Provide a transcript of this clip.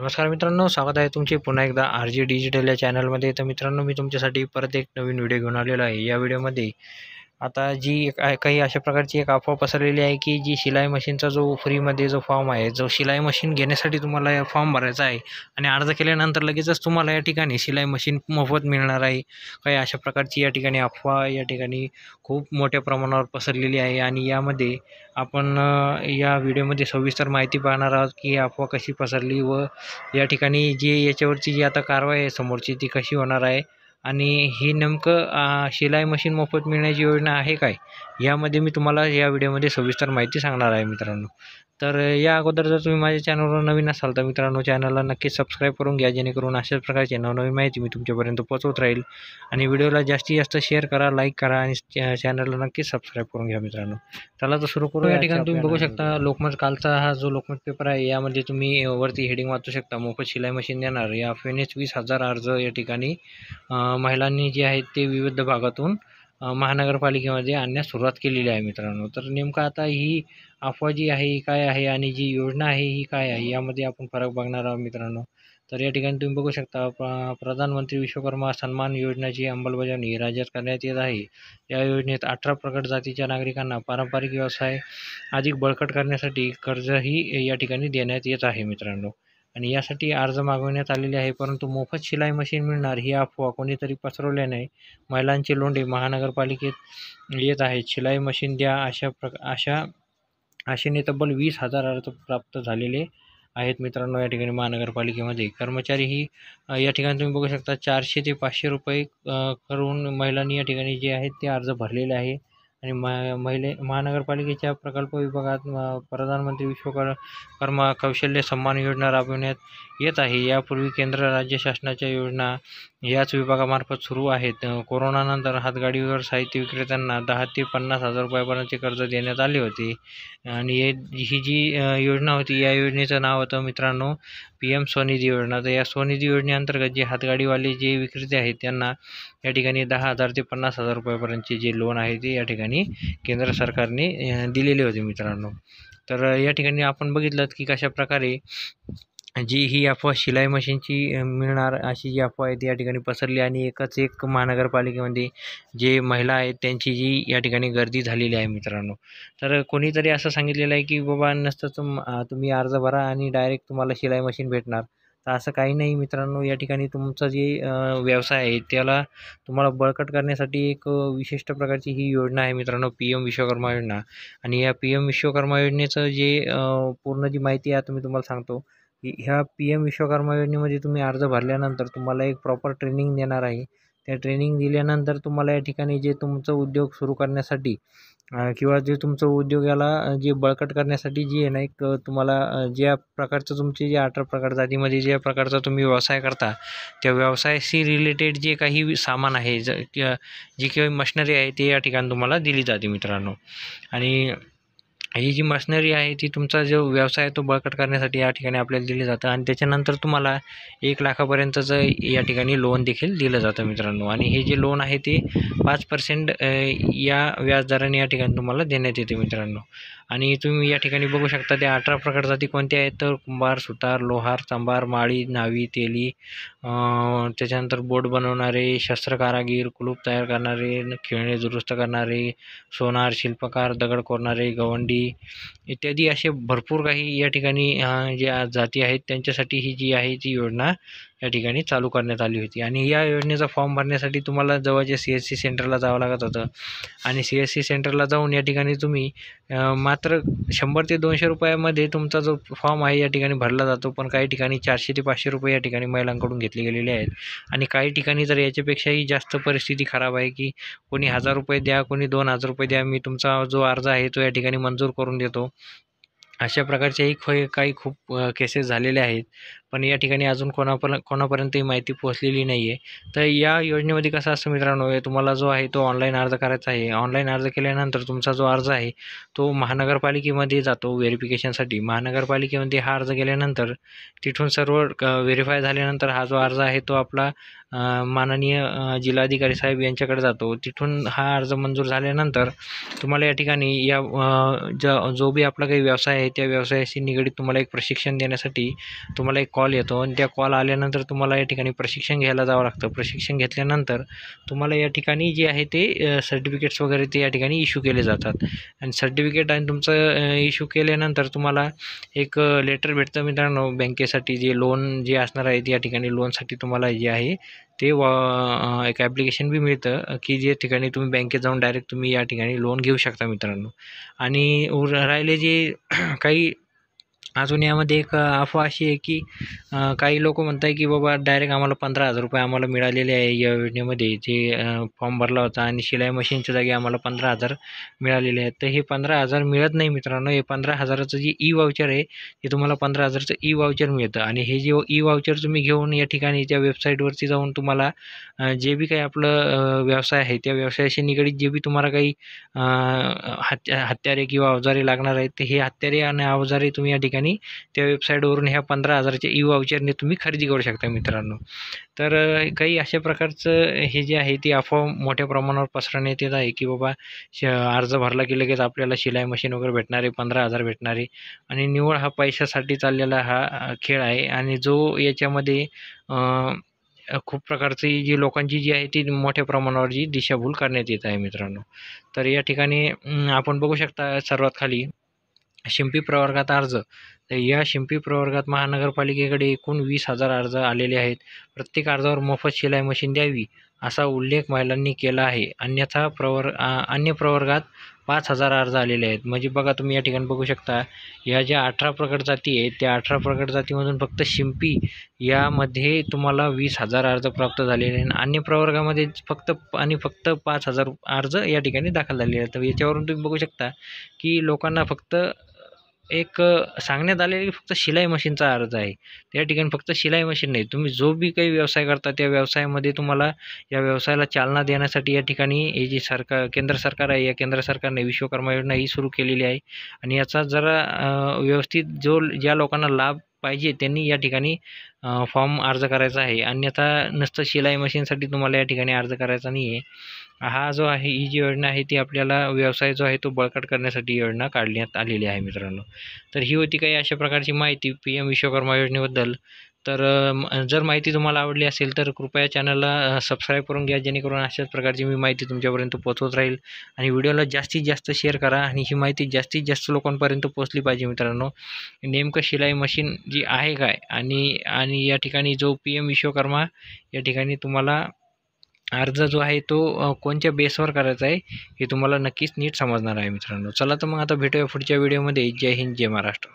नमस्कार मित्रांनो, स्वागत आहे तुमचे पुन्हा एकदा RG डिजिटल या चॅनलमध्ये. तर मित्रांनो, मी तुमच्यासाठी परत एक नवीन व्हिडिओ घेऊन आलेलो आहे. या व्हिडिओमध्ये आता जी काही अशा प्रकारची एक अफवा पसरलेली आहे की जी शिलाई मशीनचा जो फ्रीमध्ये जो फॉर्म आहे, जो शिलाई मशीन घेण्यासाठी तुम्हाला फॉर्म भरायचा आहे आणि अर्ज केल्यानंतर लगेचच तुम्हाला या ठिकाणी शिलाई मशीन मोफत मिळणार आहे. काही अशा प्रकारची या ठिकाणी अफवा या ठिकाणी खूप मोठ्या प्रमाणावर पसरलेली आहे आणि यामध्ये आपण या व्हिडिओमध्ये सविस्तर माहिती पाहणार आहोत की ही अफवा कशी पसरली व या ठिकाणी जी याच्यावरची जी आता कारवाई आहे समोरची ती कशी होणार आहे आणि ही नेमकं शिलाई मशीन मोफत मिळण्याची योजना आहे काय, यामध्ये मी तुम्हाला या व्हिडिओमध्ये सविस्तर माहिती सांगणार आहे मित्रांनो. तर या अगोदर जर तुम्ही माझ्या चॅनलवर नवीन असाल तर मित्रांनो चॅनलला नक्कीच सबस्क्राईब करून घ्या, जेणेकरून अशाच प्रकारची नवनवीन माहिती मी तुमच्यापर्यंत पोहोचवत राहील. आणि व्हिडिओला जास्तीत जास्त शेअर करा, लाईक करा आणि चॅनलला नक्कीच सबस्क्राईब करून घ्या मित्रांनो. चला तर सुरू करू. या ठिकाणी तुम्ही बघू शकता लोकमत कालचा हा जो लोकमत पेपर आहे यामध्ये तुम्ही वरती हेडिंग वाचू शकता, मोफत शिलाई मशीन देणार या अफवेनेच 20,000 अर्ज या ठिकाणी महिलांनी जे आहेत ते विविध भागातून महानगरपालिकेमध्ये आणण्यास सुरुवात केलेली आहे मित्रांनो. तर नेमकं आता ही अफवा जी आहे ही काय आहे आणि जी योजना आहे ही काय आहे यामध्ये आपण फरक बघणार आहोत मित्रांनो. तर या ठिकाणी तुम्ही बघू शकता प्रधानमंत्री विश्वकर्मा सन्मान योजनेची अंमलबजावणी राज्यात करण्यात येत आहे. या योजनेत 18 प्रगत जातीच्या नागरिकांना पारंपरिक व्यवसाय अधिक बळकट करण्यासाठी कर्जही या ठिकाणी देण्यात येत आहे मित्रांनो. आणि यासाठी अर्ज मागवण्यात आलेले आहे, परंतु मोफत शिलाई मशीन मिळणार ही अफवा कोणीतरी पसरवल्याने महिलांचे लोंढे महानगरपालिकेत येत आहेत. शिलाई मशीन द्या आशेने तब्बल 20,000 अर्ज प्राप्त झालेले आहेत मित्रांनो. या ठिकाणी महानगरपालिकेमध्ये कर्मचारीही या ठिकाणी तुम्ही बघू शकता 400 ते 500 रुपये करून महिलांनी या ठिकाणी जे आहेत ते अर्ज भरलेले आहे. आणि महानगरपालिकेच्या प्रकल्प विभागात प्रधानमंत्री विश्वकर्मा कौशल्य सन्मान योजना राबविण्यात येत आहे. यापूर्वी केंद्र राज्य शासनाच्या योजना याच विभागामार्फत सुरू आहेत. कोरोनानंतर हातगाडीवर साहित्य विक्रेत्यांना 10 ते 50,000 रुपयापर्यंतचे कर्ज देण्यात आले होते. आणि ही जी योजना होती या योजनेचं नाव होतं मित्रांनो PM स्वनिधी योजना. तर या स्वनिधी योजनेअंतर्गत जे हातगाडीवाले जे विक्रेते आहेत त्यांना या ठिकाणी 10,000 ते 50,000 रुपयापर्यंतचे जे लोन आहे ते या ठिकाणी केंद्र सरकारने दिलेले होते मित्रांनो. तर या ठिकाणी आपण बघितलं की कशा प्रकारे जी ही अफवा शिलाई मशीनची मिळणार अशी जी अफवा आहे ती या ठिकाणी पसरली आणि एक महानगरपालिकेमध्ये जे महिला आहेत त्यांची जी या ठिकाणी गर्दी झालेली आहे मित्रांनो. तर कोणीतरी असं सांगितलेलं आहे की बाबा नसतं तुम्ही अर्ज भरा आणि डायरेक्ट तुम्हाला शिलाई मशीन भेटणार. तर असं काही नाही मित्रांनो. या ठिकाणी तुमचं जे व्यवसाय आहे त्याला तुम्हाला बळकट करण्यासाठी एक विशिष्ट प्रकारची ही योजना आहे मित्रांनो, PM विश्वकर्मा योजना. आणि या PM विश्वकर्मा योजनेचं जे पूर्ण जी माहिती आहे आता मी तुम्हाला सांगतो. ह्या PM विश्वकर्मा योजनेमध्ये तुम्ही अर्ज भरल्यानंतर तुम्हाला एक प्रॉपर ट्रेनिंग देणार आहे. त्या ट्रेनिंग दिल्यानंतर तुम्हाला या ठिकाणी जे तुमचं उद्योग सुरू करण्यासाठी किंवा जे तुमचं उद्योगाला जे बळकट करण्यासाठी जी आहे ना एक तुम्हाला ज्या प्रकारचं तुमचे जे 18 प्रकार जातीमध्ये ज्या प्रकारचा तुम्ही व्यवसाय करता त्या व्यवसायाशी रिलेटेड जे काही सामान आहे जी काही मशिनरी आहे ते या ठिकाणी तुम्हाला दिली जाते मित्रांनो. आणि ही जी मशिनरी आहे ती तुमचा जो व्यवसाय आहे तो बळकट करण्यासाठी या ठिकाणी आपल्याला दिलं जातं आणि त्याच्यानंतर तुम्हाला 1 लाखापर्यंतचं या ठिकाणी लोन देखील दिलं जातं मित्रांनो. आणि हे जे लोन आहे ते 5% या व्याजदराने या ठिकाणी तुम्हाला देण्यात येते मित्रांनो. आणि तुम्ही या ठिकाणी बघू शकता त्या 18 प्रकार जाती कोणत्या आहेत तर कुंभार, सुतार, लोहार, चांभार, माळी, न्हावी, तेली, त्याच्यानंतर बोट बनवणारे, शस्त्र कारागीर, कुलूप तयार करणारे, खेळणे दुरुस्त करणारे, सोनार, शिल्पकार, दगड कोरणारे, गवंडी इत्यादी असे भरपूर काही या ठिकाणी ज्या जाती आहेत त्यांच्यासाठी ही जी आहे ती योजना या ठिकाणी चालू करण्यात आली होती. आणि या योजनेचा फॉर्म भरण्यासाठी तुम्हाला जवळच्या CSC सेंटरला जावं लागत होतं. आणि CSC सेंटरला जाऊन या ठिकाणी तुम्ही मात्र 100 ते 200 रुपयामध्ये तुमचा जो फॉर्म आहे या ठिकाणी भरला जातो. पण काही ठिकाणी 400 ते 500 रुपये या ठिकाणी महिलांकडून घेतले गेलेले आहेत. आणि काही ठिकाणी तर याच्यापेक्षाही जास्त परिस्थिती खराब आहे की कोणी 1,000 रुपये द्या, कोणी 2,000 रुपये द्या, मी तुमचा जो अर्ज आहे तो या ठिकाणी मंजूर करून देतो. अशा प्रकारचेही काही खूप केसेस झालेले आहेत. पण या ठिकाणी अजून कोणापर्यंत ही माहिती पोहोचलेली नाही आहे. तर या योजनेमध्ये कसं असतं मित्रांनो, तुम्हाला जो आहे तो ऑनलाईन अर्ज करायचा आहे. ऑनलाईन अर्ज केल्यानंतर तुमचा जो अर्ज आहे तो महानगरपालिकेमध्ये जातो व्हेरिफिकेशनसाठी. महानगरपालिकेमध्ये हा अर्ज गेल्यानंतर तिथून सर्व व्हेरीफाय झाल्यानंतर हा जो अर्ज आहे तो आपला माननीय जिल्हाधिकारी साहेब यांच्याकडे जातो. तिथून हा अर्ज मंजूर झाल्यानंतर तुम्हाला या ठिकाणी या जो बी आपला काही व्यवसाय आहे त्या व्यवसायाशी निगडीत तुम्हाला एक प्रशिक्षण देण्यासाठी तुम्हाला एक कॉल येतो आणि त्या कॉल आल्यानंतर तुम्हाला या ठिकाणी प्रशिक्षण घ्यायला जावं लागतं. प्रशिक्षण घेतल्यानंतर तुम्हाला या ठिकाणी जे आहे ते सर्टिफिकेट्स वगैरे ते या ठिकाणी इश्यू केले जातात आणि सर्टिफिकेट आणि तुमचं इश्यू केल्यानंतर तुम्हाला एक लेटर भेटतं मित्रांनो बँकेसाठी, जे लोन जे असणार आहे या ठिकाणी लोनसाठी तुम्हाला जे आहे ते एक ॲप्लिकेशन बी मिळतं की जे ठिकाणी तुम्ही बँकेत जाऊन डायरेक्ट तुम्ही या ठिकाणी लोन घेऊ शकता मित्रांनो. आणि राहिले जे काही अजून यामध्ये एक अफवा अशी आहे की काही लोक म्हणत आहे की बाबा डायरेक्ट आम्हाला 15,000 रुपये आम्हाला मिळालेले आहे या योजनेमध्ये, जे फॉर्म भरला होता आणि शिलाई मशीनच्या जागी आम्हाला 15,000 मिळालेले आहेत. तर हे 15,000 मिळत नाही मित्रांनो. हे 15,000चं जे ई वाउचर आहे ते तुम्हाला 15,000चं ई वाउचर मिळतं आणि हे जे ई वाउचर तुम्ही घेऊन या ठिकाणी त्या वेबसाईटवरती जाऊन तुम्हाला जे बी काही आपलं व्यवसाय आहे त्या व्यवसायाशी निगडीत जे बी तुम्हाला काही हत्यारे किंवा अवजारे लागणार आहेत, ते हे हत्यारे आणि अवजारे तुम्ही या ठिकाणी त्या वेबसाईटवरून ह्या 15,000च्या ई वाउचरने तुम्ही खरेदी करू शकता मित्रांनो. तर काही अशा प्रकारचं हे जे आहे ती अफवा मोठ्या प्रमाणावर पसरवण्यात येत आहे की बाबा अर्ज भरला की लगेच आपल्याला शिलाई मशीन वगैरे भेटणारे, 15,000 भेटणारे आणि निव्वळ हा पैशासाठी चाललेला हा खेळ आहे. आणि जो याच्यामध्ये खूप प्रकारची जी लोकांची जी आहे ती मोठ्या प्रमाणावर जी दिशाभूल करण्यात येत आहे मित्रांनो. तर या ठिकाणी आपण बघू शकता सर्वात खाली शिंपी प्रवर्गात अर्ज. तर या शिंपी प्रवर्गात महानगरपालिकेकडे एकूण 20,000 अर्ज आलेले आहेत. प्रत्येक अर्जावर मोफत शिलाई मशीन द्यावी असा उल्लेख महिलांनी केला आहे. अन्य प्रवर्गात 5,000 अर्ज आलेले आहेत. म्हणजे बघा तुम्ही या ठिकाणी बघू शकता, या ज्या 18 प्रगत जाती आहेत त्या 18 प्रगत जातीमधून फक्त शिंपी यामध्ये तुम्हाला 20,000 अर्ज प्राप्त झालेले आहेत. अन्य प्रवर्गामध्ये फक्त 5,000 अर्ज या ठिकाणी दाखल झालेले आहेत. तर याच्यावरून तुम्ही बघू शकता की लोकांना फक्त एक सांगण्यात आलेलं की फक्त शिलाई मशीनचा अर्ज आहे. त्या ठिकाणी फक्त शिलाई मशीन नाही, तुम्ही जो बी काही व्यवसाय करता त्या व्यवसायामध्ये तुम्हाला या व्यवसायाला चालना देण्यासाठी या ठिकाणी हे जे केंद्र सरकार आहे, या केंद्र सरकारने विश्वकर्मा योजना ही सुरू केलेली आहे. आणि याचा जरा व्यवस्थित ज्या लोकांना लाभ पाहिजे त्यांनी या ठिकाणी फॉर्म अर्ज करायचा आहे. अन्यथा नुसतं शिलाई मशीनसाठी तुम्हाला या ठिकाणी अर्ज करायचा नाही आहे. हा जो आहे ही जी योजना आहे ती आपल्याला व्यवसाय जो आहे तो बळकट करण्यासाठी योजना काढण्यात आलेली आहे मित्रांनो. तर ही होती काही अशा प्रकारची माहिती PM विश्वकर्मा योजनेबद्दल. तर जर माहिती तुम्हाला आवडली असेल तर कृपया चॅनलला सबस्क्राईब करून घ्या, जेणेकरून अशाच प्रकारची मी माहिती तुमच्यापर्यंत पोहोचवत राहील. आणि व्हिडिओला जास्तीत जास्त शेअर करा आणि ही माहिती जास्तीत जास्त लोकांपर्यंत पोहोचली पाहिजे मित्रांनो. नेमकं शिलाई मशीन जी आहे काय आणि या ठिकाणी जो PM विश्वकर्मा या ठिकाणी तुम्हाला अर्ज जो आहे तो कोणत्या बेसवर करायचा आहे हे तुम्हाला नक्कीच नीट समजणार आहे मित्रांनो. चला तर मग आता भेटूया पुढच्या व्हिडिओमध्ये. जय हिंद, जय महाराष्ट्र.